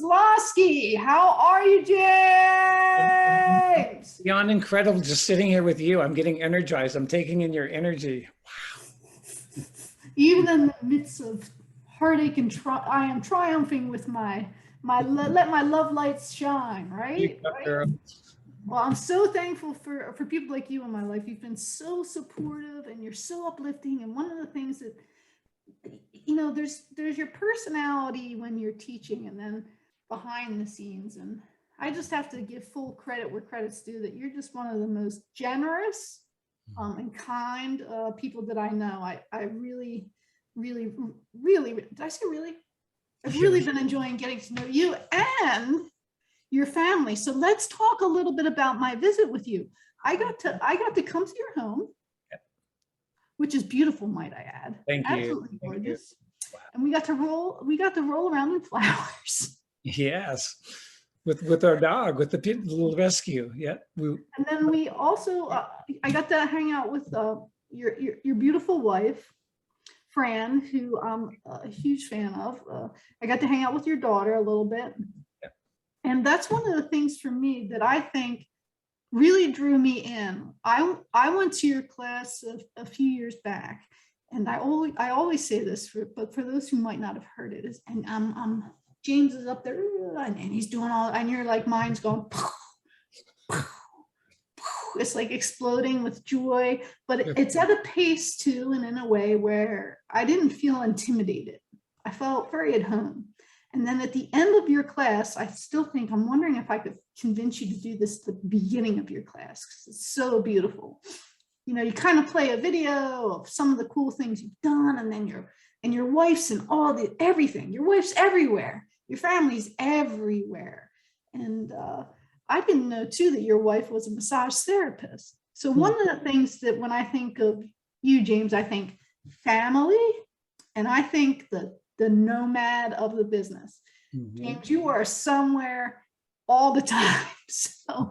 Waslaski. How are you, James? Beyond incredible, just sitting here with you. I'm getting energized. I'm taking in your energy. Even in the midst of heartache and I am triumphing with my let my love lights shine, right? Right? Well, I'm so thankful for people like you in my life. You've been so supportive and you're so uplifting. And one of the things that, you know, there's your personality when you're teaching and then behind the scenes. And I just have to give full credit where credit's due, that you're just one of the most generous and kind people that I know. I really, did I say really? I've really been enjoying getting to know you and your family. So let's talk a little bit about my visit with you. I got to come to your home, which is beautiful, might I add. Thank you. Absolutely gorgeous. Wow. And we got to roll around in flowers. Yes. With our dog, with the little rescue. Yeah. And then we also, I got to hang out with your beautiful wife, Fran, who I'm a huge fan of. I got to hang out with your daughter a little bit. Yeah. And that's one of the things for me that I think really drew me in. I went to your class a few years back, and I always say this, but for those who might not have heard it, and James is up there and he's doing all, and you're like, mine's going, it's like exploding with joy, but it's at a pace too, and in a way where I didn't feel intimidated. I felt very at home. And then at the end of your class, I still think, I'm wondering if I could convince you to do this at the beginning of your class, because it's so beautiful. You know, you kind of play a video of some of the cool things you've done, and then your wife's and everything. Your wife's everywhere. Your family's everywhere. And I didn't know too that your wife was a massage therapist. So one of the things that when I think of you, James, I think family, and I think the nomad of the business. James, you are somewhere all the time. So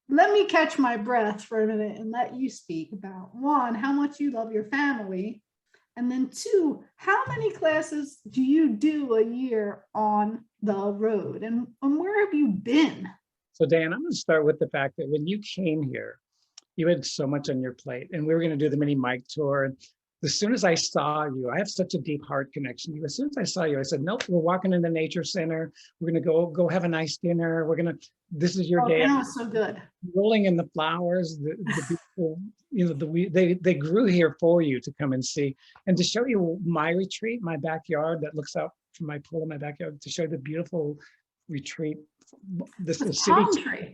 let me catch my breath for a minute and let you speak about, one, how much you love your family. And then two, how many classes do you do a year on the road, and where have you been? So Dan, I'm going to start with the fact that when you came here, you had so much on your plate, and we were going to do the mini mic tour. And as soon as I saw you, I have such a deep heart connection to you. As soon as I saw you, I said, nope, we're walking in the nature center. We're going to go have a nice dinner. This is your day. Dinner was so good. Rolling in the flowers, the beautiful, you know, they grew here for you to come and see, and to show you my retreat, my backyard that looks out from my pool in my backyard, to show the beautiful retreat. The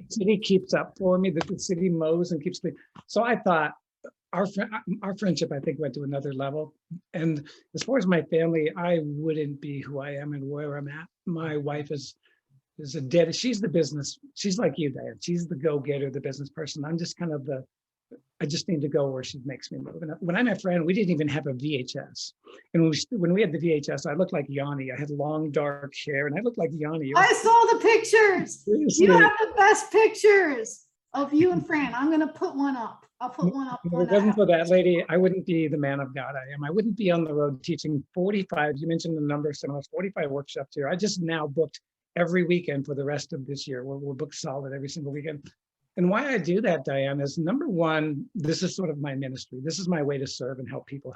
city keeps up for me, that the city mows and keeps me. So I thought our friendship, I think, went to another level. And as far as my family, I wouldn't be who I am and where I'm at. My wife is she's the business. She's like you, Diane. She's the go-getter, the business person. I'm just kind of I just need to go where she makes me move. And when I met Fran, we didn't even have a VHS. And when we had the VHS, I looked like Yanni. I had long, dark hair, and I looked like Yanni. I saw the pictures. Seriously. You have the best pictures of you and Fran. I'm going to put one up. I'll put one up. If it wasn't for that lady, I wouldn't be the man of God I am. I wouldn't be on the road teaching 45. You mentioned the number of seminars, 45 workshops here. I just now booked every weekend for the rest of this year. We're booked solid every single weekend. And why I do that, Diane, is number one, this is sort of my ministry. This is my way to serve and help people.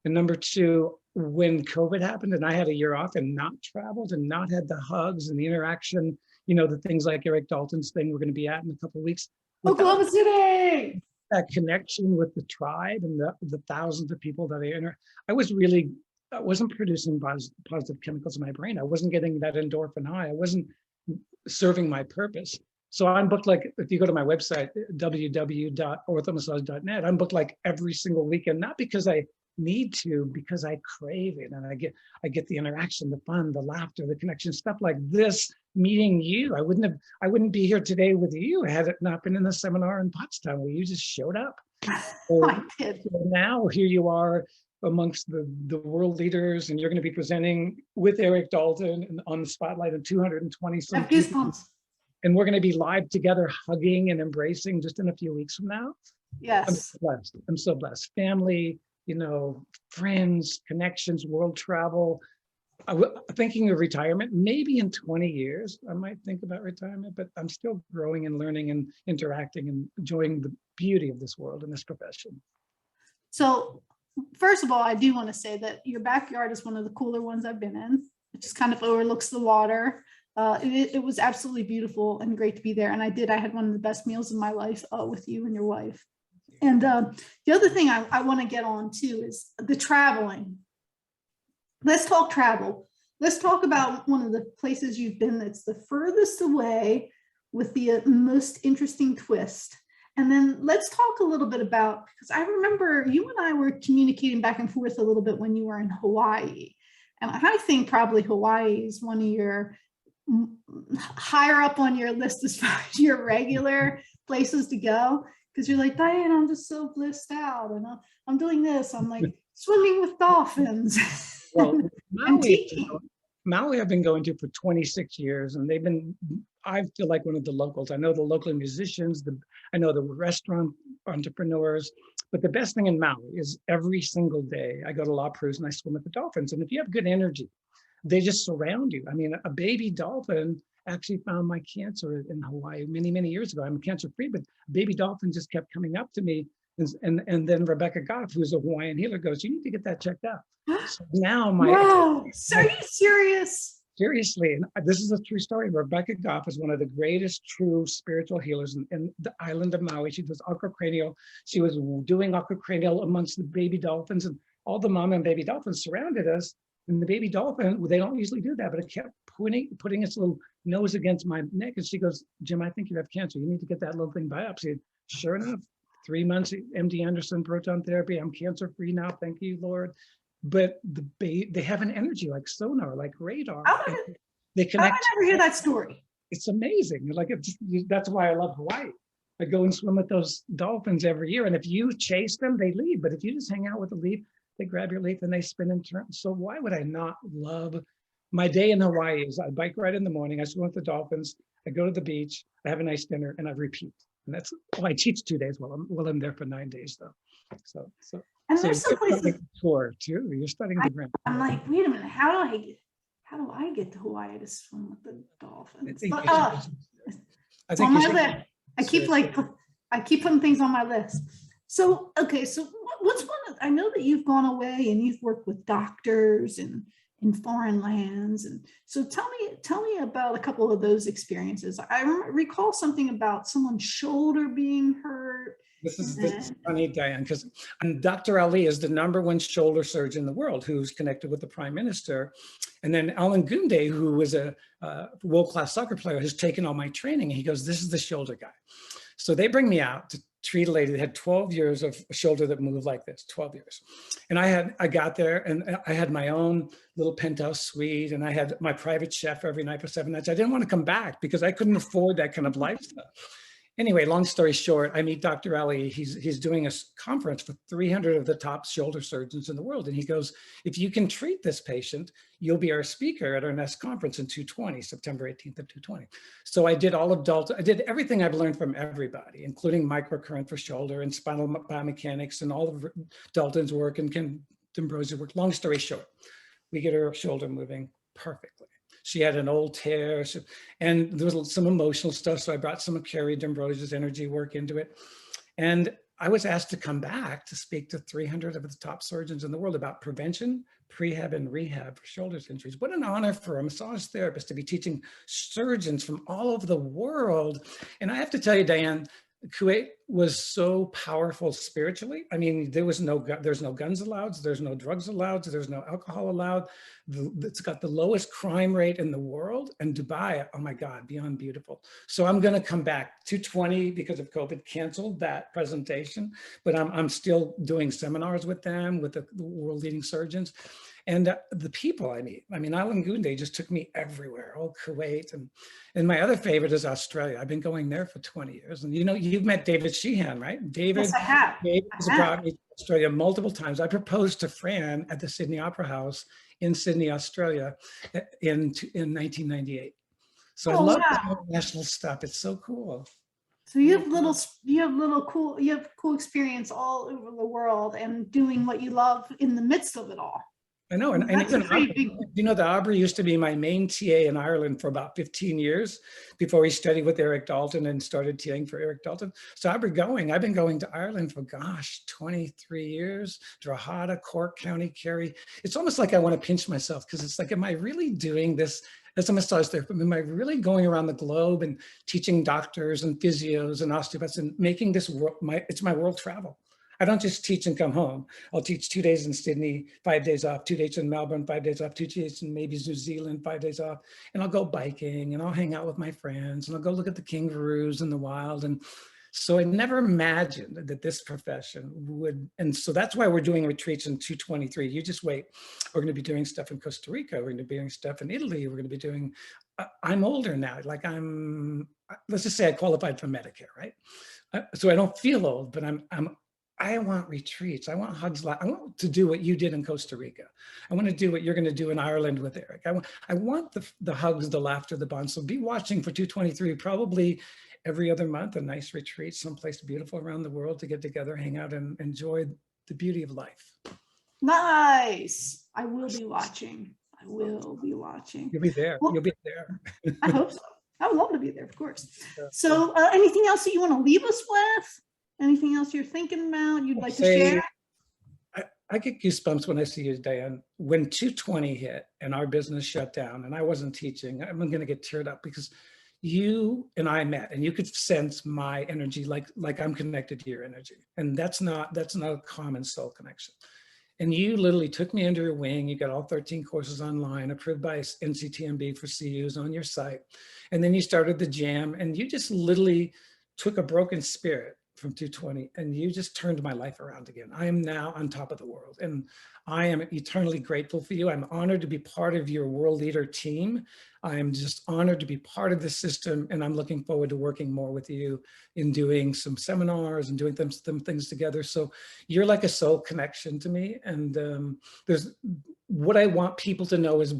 And number two, when COVID happened and I had a year off and not traveled and not had the hugs and the interaction, you know, the things like Eric Dalton's thing we're going to be at in a couple of weeks. Oklahoma City! That connection with the tribe and the thousands of people that I wasn't producing positive chemicals in my brain. I wasn't getting that endorphin high. I wasn't serving my purpose. So I'm booked, like, if you go to my website, www.orthomassage.net, I'm booked like every single weekend, not because I need to, because I crave it. And I get the interaction, the fun, the laughter, the connection, stuff like this, meeting you. I wouldn't be here today with you had it not been in the seminar in Pottstown where you just showed up. I did. So now here you are amongst the world leaders, and you're going to be presenting with Eric Dalton on the spotlight of 220 some people. And we're going to be live together, hugging and embracing just in a few weeks from now. Yes. I'm so blessed. Family, you know, friends, connections, world travel, Thinking of retirement, maybe in 20 years, I might think about retirement, but I'm still growing and learning and interacting and enjoying the beauty of this world and this profession. So first of all, I do want to say that your backyard is one of the cooler ones I've been in. It just kind of overlooks the water. It was absolutely beautiful and great to be there. And I had one of the best meals of my life with you and your wife. And the other thing I want to get on too is the traveling. Let's talk travel. Let's talk about one of the places you've been that's the furthest away with the most interesting twist. And then let's talk a little bit about, because I remember you and I were communicating back and forth a little bit when you were in Hawaii. And I think probably Hawaii is one of your higher up on your list as far as your regular places to go. Because you're like, Diane, I'm just so blissed out. And I'm doing this. I'm like swimming with dolphins. Well, Maui I've been going to for 26 years, and I feel like one of the locals. I know the local musicians, I know the restaurant entrepreneurs, but the best thing in Maui is every single day I go to La Cruz and I swim with the dolphins. And if you have good energy, they just surround you. I mean, a baby dolphin actually found my cancer in Hawaii many, many years ago. I'm cancer free, but a baby dolphin just kept coming up to me. And then Rebecca Goff, who's a Hawaiian healer, goes, "You need to get that checked out." So now Wow, so are you serious? Seriously, and this is a true story. Rebecca Goff is one of the greatest true spiritual healers in the island of Maui. She does acrocranial. She was doing acrocranial amongst the baby dolphins, and all the mama and baby dolphins surrounded us. And the baby dolphin, they don't usually do that, but it kept putting its little nose against my neck. And she goes, "Jim, I think you have cancer. You need to get that little thing biopsied." Sure enough, 3 months, MD Anderson proton therapy. I'm cancer free now. Thank you, Lord. But they have an energy like sonar, like radar. They connect. I never hear that story. It's amazing. Like that's why I love Hawaii. I go and swim with those dolphins every year. And if you chase them, they leave. But if you just hang out with the leaf, they grab your leaf and they spin and turn. So why would I not love my day in Hawaii? Is I bike ride in the morning, I swim with the dolphins, I go to the beach, I have a nice dinner, and I repeat. And that's, I teach 2 days while I'm there for 9 days though. And there's some places tour too. You're studying the ground. I'm like, wait a minute, how do I get to Hawaii to swim with the dolphins? It's on my list. I keep putting things on my list. So okay, so what's one of, I know that you've gone away and you've worked with doctors and in foreign lands, and so tell me about a couple of those experiences. I recall something about someone's shoulder being hurt. This is funny, Diane, because Dr. Ali is the #1 shoulder surgeon in the world who's connected with the prime minister. And then Alan Gunde, who was a world-class soccer player, has taken all my training. And he goes, "This is the shoulder guy." So they bring me out to treat a lady that had 12 years of a shoulder that moved like this, 12 years. And I got there and I had my own little penthouse suite and I had my private chef every night for 7 nights. I didn't want to come back because I couldn't afford that kind of lifestyle. Anyway, long story short, I meet Dr. Ali. He's doing a conference for 300 of the top shoulder surgeons in the world. And he goes, "If you can treat this patient, you'll be our speaker at our next conference in 220, September 18th of 220. So I did I did everything I've learned from everybody, including microcurrent for shoulder and spinal biomechanics and all of Dalton's work and Ken D'Ambrosi's work. Long story short, we get her shoulder moving perfectly. She had an old tear and there was some emotional stuff. So I brought some of Carrie D'Ambrosi's energy work into it. And I was asked to come back to speak to 300 of the top surgeons in the world about prevention, prehab, and rehab for shoulder injuries. What an honor for a massage therapist to be teaching surgeons from all over the world. And I have to tell you, Diane, Kuwait was so powerful spiritually. I mean, there's no guns allowed, there's no drugs allowed, there's no alcohol allowed. It's got the lowest crime rate in the world, and Dubai, oh my God, beyond beautiful. So I'm going to come back. 220 because of COVID canceled that presentation, but I'm still doing seminars with them, with the world leading surgeons. And the people I meet, I mean, Alan Gunde just took me everywhere, Kuwait. And my other favorite is Australia. I've been going there for 20 years. And you know, you've met David Sheehan, right? David, yes, I have. David has brought me to Australia multiple times. I proposed to Fran at the Sydney Opera House in Sydney, Australia in 1998. So I love the international stuff. It's so cool. So you have cool experience all over the world and doing what you love in the midst of it all. I know, and That's a even pretty Aubrey, big, you know, that Aubrey used to be my main TA in Ireland for about 15 years before he studied with Eric Dalton and started TAing for Eric Dalton. So I've been going to Ireland for, gosh, 23 years, Drogheda, Cork County, Kerry. It's almost like I want to pinch myself because it's like, am I really doing this as a massage therapist? Am I really going around the globe and teaching doctors and physios and osteopaths and making this world, it's my world travel. I don't just teach and come home. I'll teach 2 days in Sydney, 5 days off, 2 days in Melbourne, 5 days off, 2 days in maybe New Zealand, 5 days off. And I'll go biking and I'll hang out with my friends and I'll go look at the kangaroos in the wild. And so I never imagined that this profession would, and so that's why we're doing retreats in 223. You just wait. We're going to be doing stuff in Costa Rica. We're going to be doing stuff in Italy. We're going to be doing, I'm older now. Like let's just say I qualified for Medicare, right? So I don't feel old, but I want retreats. I want hugs. I want to do what you did in Costa Rica. I want to do what you're going to do in Ireland with Eric. I want the hugs, the laughter, the bonds. So be watching for 223, probably every other month, a nice retreat, someplace beautiful around the world to get together, hang out, and enjoy the beauty of life. nice. I will be watching. I will be watching. You'll be there. Well, You'll be there. I hope so. I would love to be there, of course. So anything else that you want to leave us with? Anything else you're thinking about you'd like to share? I get goosebumps when I see you, Diane. When 220 hit and our business shut down and I wasn't teaching, I'm going to get teared up because you and I met and you could sense my energy like I'm connected to your energy. And that's not a common soul connection. And you literally took me under your wing. You got all 13 courses online, approved by NCTMB for CUs on your site. And then you started the jam and you just literally took a broken spirit from 220 and you just turned my life around again. I am now on top of the world and I am eternally grateful for you. I'm honored to be part of your world leader team. I am just honored to be part of the system and I'm looking forward to working more with you in doing some seminars and doing some things together. So you're like a soul connection to me. And there's what I want people to know is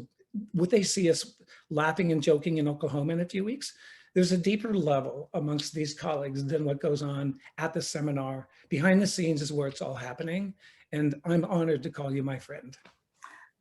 what they see us laughing and joking in Oklahoma in a few weeks. There's a deeper level amongst these colleagues than what goes on at the seminar. Behind the scenes is where it's all happening. And I'm honored to call you my friend.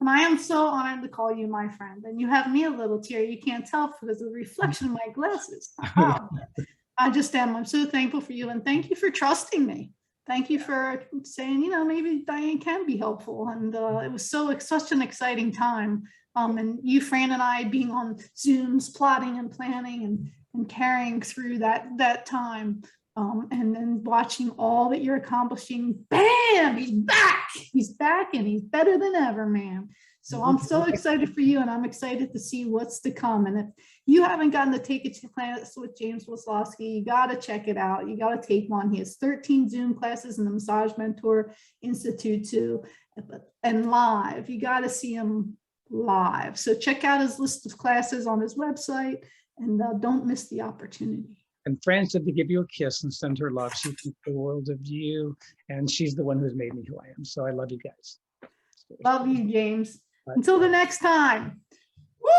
And I am so honored to call you my friend. And you have me a little tear. You can't tell because of the reflection of my glasses. I just am. I'm so thankful for you. And thank you for trusting me. Thank you for saying, maybe Diane can be helpful. And it was such an exciting time. And you, Fran, and I being on Zooms, plotting and planning and carrying through that time. And then watching all that you're accomplishing, bam, he's back and he's better than ever, man. So I'm so excited for you and I'm excited to see what's to come. And if you haven't gotten to take it to class with James Waslaski, you got to check it out. You got to take one. He has 13 Zoom classes in the Massage Mentor Institute too, and live. You got to see him live. So check out his list of classes on his website and don't miss the opportunity. And Fran said to give you a kiss and send her love. She thinks the world of you, and she's the one who's made me who I am. So I love you guys. Love you, James. Bye. Until the next time. Woo!